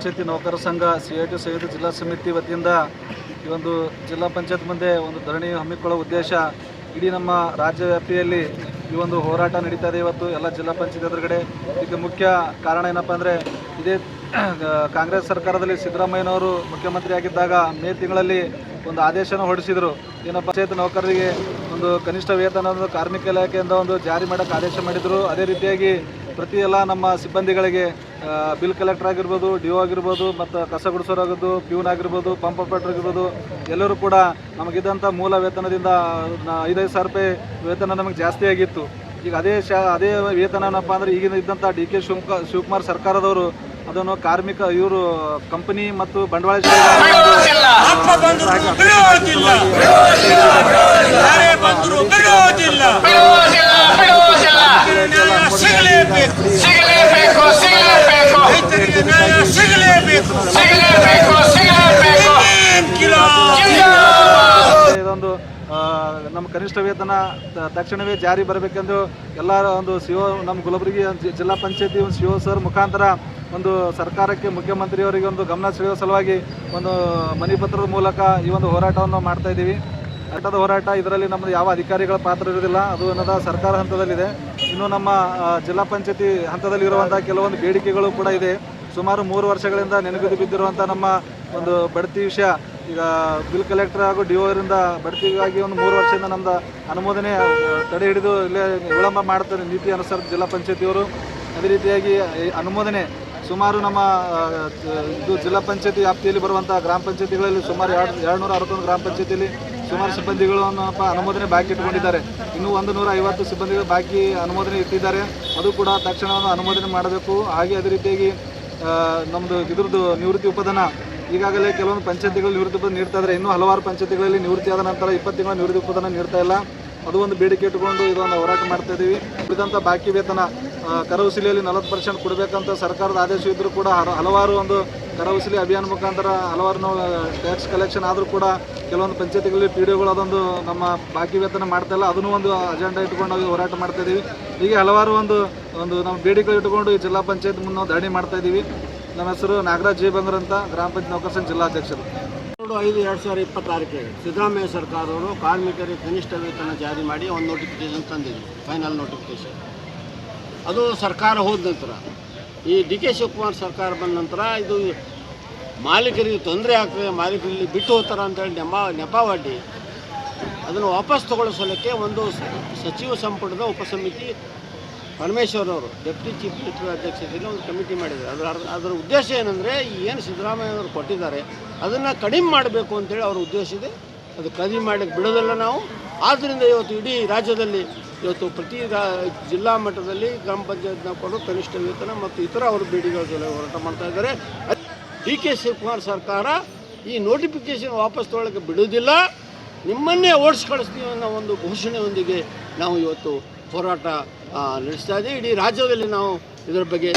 ಪಂಚಾಯತಿ ನೌಕರ ಸಂಘ CITU ಸಂಯುಕ್ತ ಜಿಲ್ಲಾ ಸಮಿತಿ ವತಿಯಿಂದ ಈ ಒಂದು ಜಿಲ್ಲಾ ಪಂಚಾಯತ್ ಮುಂದೆ ಒಂದು ಧರಣಿ ಹಮ್ಮಿಕೊಳ್ಳುವ ಉದ್ದೇಶ ಇಡೀ ನಮ್ಮ ರಾಜ್ಯ ವ್ಯಾಪ್ತಿಯಲ್ಲಿ ಈ ಒಂದು ಹೋರಾಟ ನಡೀತಾ ಇದೆ. ಇವತ್ತು ಎಲ್ಲ ಜಿಲ್ಲಾ ಪಂಚಾಯತ್ ಎದುರುಗಡೆ ಇದಕ್ಕೆ ಮುಖ್ಯ ಕಾರಣ ಏನಪ್ಪ ಅಂದರೆ ಇದೇ ಕಾಂಗ್ರೆಸ್ ಸರ್ಕಾರದಲ್ಲಿ ಸಿದ್ದರಾಮಯ್ಯನವರು ಮುಖ್ಯಮಂತ್ರಿ ಆಗಿದ್ದಾಗ ಮೇ ತಿಂಗಳಲ್ಲಿ ಒಂದು ಆದೇಶನ ಹೊರಡಿಸಿದರು. ಏನಪ್ಪ ಪಂಚಾಯತ್ ನೌಕರರಿಗೆ ಒಂದು ಕನಿಷ್ಠ ವೇತನ ಕಾರ್ಮಿಕ ಇಲಾಖೆಯಿಂದ ಒಂದು ಜಾರಿ ಮಾಡೋಕ್ಕೆ ಆದೇಶ ಮಾಡಿದರು. ಅದೇ ರೀತಿಯಾಗಿ ಪ್ರತಿ ಎಲ್ಲ ನಮ್ಮ ಸಿಬ್ಬಂದಿಗಳಿಗೆ ಬಿಲ್ ಕಲೆಕ್ಟರ್ ಆಗಿರ್ಬೋದು, DO ಆಗಿರ್ಬೋದು, ಮತ್ತು ಕಸ ಗುಡಿಸೋರಾಗೋದು, ಪ್ಯೂನ್ ಆಗಿರ್ಬೋದು, ಪಂಪ್ ಆಪರೇಟರ್ ಆಗಿರ್ಬೋದು, ಎಲ್ಲರೂ ಕೂಡ ನಮಗಿದ್ದಂಥ ಮೂಲ ವೇತನದಿಂದ 5,000 ರೂಪಾಯಿ ವೇತನ ನಮಗೆ ಜಾಸ್ತಿ ಆಗಿತ್ತು. ಈಗ ಅದೇ ವೇತನ ಏನಪ್ಪ ಅಂದರೆ ಈಗಿನ ಇದ್ದಂಥ DK ಶಿವಕುಮಾರ್ ಸರ್ಕಾರದವರು ಅದನ್ನು ಕಾರ್ಮಿಕ ಇವರು ಕಂಪನಿ ಮತ್ತು ಬಂಡವಾಳ ಇದೊಂದು ನಮ್ಮ ಕನಿಷ್ಠ ವೇತನ ತಕ್ಷಣವೇ ಜಾರಿ ಬರಬೇಕೆಂದು ಎಲ್ಲ ಒಂದು CO ನಮ್ಮ ಗುಲಬರ್ಗಿ ಜಿಲ್ಲಾ ಪಂಚಾಯತಿ CO ಸರ್ ಮುಖಾಂತರ ಒಂದು ಸರ್ಕಾರಕ್ಕೆ ಮುಖ್ಯಮಂತ್ರಿಯವರಿಗೆ ಒಂದು ಗಮನ ಸೆಳೆಯುವ ಸಲುವಾಗಿ ಒಂದು ಮನವಿ ಪತ್ರದ ಮೂಲಕ ಈ ಒಂದು ಹೋರಾಟವನ್ನು ಮಾಡ್ತಾ ಇದ್ದೀವಿ. ಹೋರಾಟ ಇದರಲ್ಲಿ ನಮ್ಮದು ಯಾವ ಅಧಿಕಾರಿಗಳ ಪಾತ್ರ ಇರೋದಿಲ್ಲ, ಅದು ಅನ್ನೋದ ಸರ್ಕಾರ ಹಂತದಲ್ಲಿದೆ. ಇನ್ನು ನಮ್ಮ ಜಿಲ್ಲಾ ಪಂಚಾಯತಿ ಹಂತದಲ್ಲಿರುವಂಥ ಕೆಲವೊಂದು ಬೇಡಿಕೆಗಳು ಕೂಡ ಇದೆ. ಸುಮಾರು 3 ವರ್ಷಗಳಿಂದ ನೆನಗುದಿ ಬಿದ್ದಿರುವಂಥ ನಮ್ಮ ಒಂದು ಬಡ್ತಿ ವಿಷಯ, ಈಗ ಬಿಲ್ ಕಲೆಕ್ಟರ್ ಹಾಗೂ DO ಅವರಿಂದ ಬಡ್ತಿಗಾಗಿ ಒಂದು 3 ವರ್ಷದಿಂದ ನಮ್ಮದು ಅನುಮೋದನೆ ತಡೆ ಹಿಡಿದು ಇಲ್ಲೇ ವಿಳಂಬ ಮಾಡ್ತಾರೆ ನೀತಿ ಅನುಸಾರ ಜಿಲ್ಲಾ ಪಂಚಾಯತಿಯವರು. ಅದೇ ರೀತಿಯಾಗಿ ಅನುಮೋದನೆ ಸುಮಾರು ನಮ್ಮ ಇದು ಜಿಲ್ಲಾ ಪಂಚಾಯತಿ ವ್ಯಾಪ್ತಿಯಲ್ಲಿ ಬರುವಂಥ ಗ್ರಾಮ ಪಂಚಾಯತಿಗಳಲ್ಲಿ ಸುಮಾರು 261 ಗ್ರಾಮ ಪಂಚಾಯತಿಯಲ್ಲಿ ಸುಮಾರು ಸಿಬ್ಬಂದಿಗಳನ್ನು ಅನುಮೋದನೆ ಬಾಕಿ ಇಟ್ಕೊಂಡಿದ್ದಾರೆ. ಇನ್ನೂ 150 ಸಿಬ್ಬಂದಿಗಳು ಬಾಕಿ ಅನುಮೋದನೆ ಇಟ್ಟಿದ್ದಾರೆ. ಅದು ಕೂಡ ತಕ್ಷಣ ಅನುಮೋದನೆ ಮಾಡಬೇಕು. ಹಾಗೆ ಅದೇ ರೀತಿಯಾಗಿ ನಮ್ಮದು ಇದ್ರದ್ದು ನಿವೃತ್ತಿ ಉಪಧನ ಈಗಾಗಲೇ ಕೆಲವೊಂದು ಪಂಚಾಯತಿಗಳು ನಿವೃತ್ತಿ ಉಪಧನ ನೀಡ್ತಾ ಇದ್ದಾರೆ. ಇನ್ನೂ ಹಲವಾರು ಪಂಚಾಯತಿಗಳಲ್ಲಿ ನಿವೃತ್ತಿ ಆದ ನಂತರ 20 ತಿಂಗಳ ನಿವೃತ್ತಿ ಉಪಧನ ನೀಡ್ತಾ ಇಲ್ಲ. ಅದು ಒಂದು ಬೇಡಿಕೆ ಇಟ್ಟುಕೊಂಡು ಇದೊಂದು ಹೋರಾಟ ಮಾಡ್ತಾ ಇದ್ದೀವಿ. ಉಳಿದಂಥ ಬಾಕಿ ವೇತನ ಕರವಸೂಲಿಯಲ್ಲಿ 40% ಕೊಡಬೇಕಂತ ಸರ್ಕಾರದ ಆದೇಶ ಇದ್ದರೂ ಕೂಡ ಹಲವಾರು ಒಂದು ಕರವಸೂಲಿ ಅಭಿಯಾನ ಮುಖಾಂತರ ಹಲವಾರು ನಾವು ಟ್ಯಾಕ್ಸ್ ಕಲೆಕ್ಷನ್ ಆದರೂ ಕೂಡ ಕೆಲವೊಂದು ಪಂಚಾಯತಿಗಳಲ್ಲಿ PDOಗಳು ಅದೊಂದು ನಮ್ಮ ಬಾಕಿ ವೇತನ ಮಾಡ್ತಾ ಇಲ್ಲ. ಅದನ್ನು ಒಂದು ಅಜೆಂಡಾ ಇಟ್ಕೊಂಡು ನಾವು ಹೋರಾಟ ಮಾಡ್ತಾ ಇದ್ದೀವಿ. ಹೀಗೆ ಹಲವಾರು ಒಂದು ನಮ್ಮ ಬೇಡಿಕೆ ಇಟ್ಟುಕೊಂಡು ಈ ಜಿಲ್ಲಾ ಪಂಚಾಯತ್ ಮುಂದೆ ನಾವು ಧರಣಿ ಮಾಡ್ತಾ ಇದ್ದೀವಿ. ನಮ್ಮ ಹೆಸರು ನಾಗರಾಜ್ ಜೆ ಬಂಗರ್ ಅಂತ, ಗ್ರಾಮ ಪಂಚಾಯತ್ ನೌಕರ ಸಂಘ ಜಿಲ್ಲಾಧ್ಯಕ್ಷರು. 5/2026 ಸಿದ್ದರಾಮಯ್ಯ ಸರ್ಕಾರವರು ಕಾರ್ಮಿಕರಿಗೆ ಕನಿಷ್ಠ ವೇತನ ಜಾರಿ ಮಾಡಿ ಒಂದು ನೋಟಿಫಿಕೇಶನ್ ತಂದಿದ್ರು, ಫೈನಲ್ ನೋಟಿಫಿಕೇಶನ್. ಅದು ಸರ್ಕಾರ ಹೋದ ನಂತರ ಈ DK ಶಿವಕುಮಾರ್ ಸರ್ಕಾರ ಬಂದ ನಂತರ ಇದು ಮಾಲೀಕರಿಗೆ ತೊಂದರೆ ಆಗ್ತದೆ, ಮಾಲೀಕರಲ್ಲಿ ಬಿಟ್ಟು ಹೋಗ್ತಾರೆ ಅಂತೇಳಿ ನೆಪವಾಡಿ ಅದನ್ನು ವಾಪಸ್ ತಗೊಳಿಸಲಿಕ್ಕೆ ಒಂದು ಸಚಿವ ಸಂಪುಟದ ಉಪಸಮಿತಿ ಪರಮೇಶ್ವರ್ ಅವರು ಡೆಪ್ಟಿ ಚೀಫ್ ಮಿನಿಸ್ಟರ್ ಅಧ್ಯಕ್ಷತೆಯಲ್ಲಿ ಒಂದು ಕಮಿಟಿ ಮಾಡಿದ್ದಾರೆ. ಅದರ ಉದ್ದೇಶ ಏನಂದರೆ ಏನು ಸಿದ್ದರಾಮಯ್ಯವರು ಕೊಟ್ಟಿದ್ದಾರೆ ಅದನ್ನು ಕಡಿಮೆ ಮಾಡಬೇಕು ಅಂತೇಳಿ ಅವರ ಉದ್ದೇಶ ಇದೆ. ಅದು ಕಡಿಮೆ ಮಾಡಲಿಕ್ಕೆ ಬಿಡೋದಿಲ್ಲ ನಾವು. ಆದ್ದರಿಂದ ಇವತ್ತು ಇಡೀ ರಾಜ್ಯದಲ್ಲಿ ಇವತ್ತು ಪ್ರತಿ ಜಿಲ್ಲಾ ಮಟ್ಟದಲ್ಲಿ ಗ್ರಾಮ ಪಂಚಾಯತ್ನ ಕೊಡು ಕನಿಷ್ಠ ವೇತನ ಮತ್ತು ಇತರ ಅವರ ಬೇಡಿಕೆಗಳ ಹೋರಾಟ ಮಾಡ್ತಾ ಇದ್ದಾರೆ. DK ಶಿವಕುಮಾರ್ ಸರ್ಕಾರ ಈ ನೋಟಿಫಿಕೇಶನ್ ವಾಪಸ್ ತೊಗೊಳ್ಳೋಕ್ಕೆ ಬಿಡೋದಿಲ್ಲ, ನಿಮ್ಮನ್ನೇ ಓಡಿಸಿ ಕಳಿಸ್ತೀವಿ ಅನ್ನೋ ಒಂದು ಘೋಷಣೆಯೊಂದಿಗೆ ನಾವು ಇವತ್ತು ಹೋರಾಟ ನಡೆಸ್ತಾ ಇದ್ದೀವಿ. ಇಡೀ ರಾಜ್ಯದಲ್ಲಿ ನಾವು ಇದರ ಬಗ್ಗೆ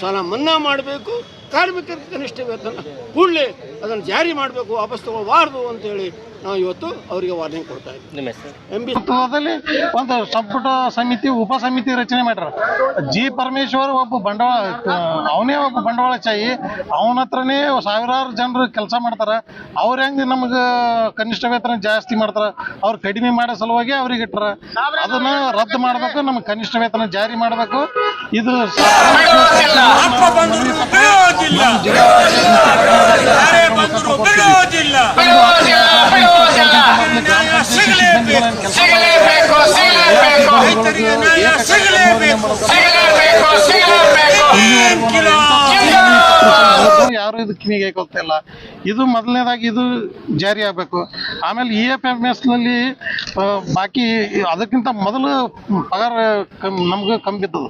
ಸಾಲ ಮನ್ನಾ ಮಾಡಬೇಕು, ಕಾರ್ಮಿಕರಿಗೆ ಕನಿಷ್ಠ ವೇತನ ಕೂಡಲೇ ಅದನ್ನು ಜಾರಿ ಮಾಡಬೇಕು, ವಾಪಸ್ ತಗೋಬಾರ್ದು ಅಂತೇಳಿ ನಾವು ಇವತ್ತು ಅವರಿಗೆ ವಾರ್ನಿಂಗ್ ಕೊಡ್ತಾ ಇದ್ದೀವಿ. ನೇತೃತ್ವದಲ್ಲಿ ಒಂದು ಸಂಪುಟ ಸಮಿತಿ ಉಪ ಸಮಿತಿ ರಚನೆ ಮಾಡ್ಯಾರ. G ಪರಮೇಶ್ವರ್ ಒಬ್ಬ ಅವನೇ ಒಬ್ಬ ಬಂಡವಾಳಶಾಹಿ, ಅವನ ಹತ್ರನೇ ಸಾವಿರಾರು ಜನರು ಕೆಲಸ ಮಾಡ್ತಾರೆ. ಅವ್ರು ಹೆಂಗೆ ನಮಗೆ ಕನಿಷ್ಠ ವೇತನ ಜಾಸ್ತಿ ಮಾಡ್ತಾರೆ, ಅವ್ರು ಕಡಿಮೆ ಮಾಡೋ ಸಲುವಾಗಿ ಅವ್ರಿಗೆ ಇಟ್ಟಾರ. ಅದನ್ನ ರದ್ದು ಮಾಡಬೇಕು, ನಮಗೆ ಕನಿಷ್ಠ ವೇತನ ಜಾರಿ ಮಾಡಬೇಕು. ಇದು ಯಾರು ಇದು ಕಿವಿಗೆ ಹಾಕೋಗ್ತಾ ಇಲ್ಲ. ಇದು ಮೊದಲನೇದಾಗಿ ಇದು ಜಾರಿ ಆಗಬೇಕು. ಆಮೇಲೆ EFMS ನಲ್ಲಿ ಬಾಕಿ ಅದಕ್ಕಿಂತ ಮೊದಲು ಪಗಾರ ನಮ್ಗೆ ಕಮ್ಮಿ ಬಿದ್ದದು.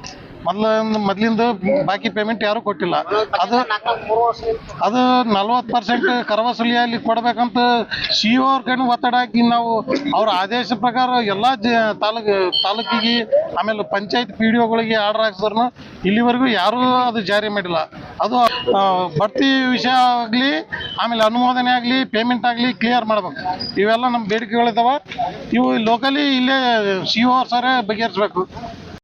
ಮೊದ್ಲಿಂದ ಬಾಕಿ ಪೇಮೆಂಟ್ ಯಾರು ಕೊಟ್ಟಿಲ್ಲ. ಅದು 40% ಕರವಸೂಲಿಯಲ್ಲಿ ಕೊಡ್ಬೇಕಂತ CO ಅವ್ರ ಕಡೆ ಒತ್ತಡ ಹಾಕಿ ನಾವು ಅವ್ರ ಆದೇಶ ಪ್ರಕಾರ ಎಲ್ಲ ತಾಲೂಕಿಗೆ ಆಮೇಲೆ ಪಂಚಾಯತ್ PDOಗಳಿಗೆ ಆರ್ಡರ್ ಹಾಕ್ಸಿದ್ರು ಇಲ್ಲಿವರೆಗೂ ಯಾರೂ ಅದು ಜಾರಿ ಮಾಡಿಲ್ಲ. ಅದು ಬಡ್ತಿ ವಿಷಯ ಆಗಲಿ ಆಮೇಲೆ ಅನುಮೋದನೆ ಆಗಲಿ ಪೇಮೆಂಟ್ ಆಗಲಿ ಕ್ಲಿಯರ್ ಮಾಡ್ಬೇಕು. ಇವೆಲ್ಲ ನಮ್ಮ ಬೇಡಿಕೆಗಳಿದ್ದಾವೆ. ಇವು ಲೋಕಲಿ ಇಲ್ಲೇ CO ಸರೇ ಬಗೆಹರಿಸ್ಬೇಕು.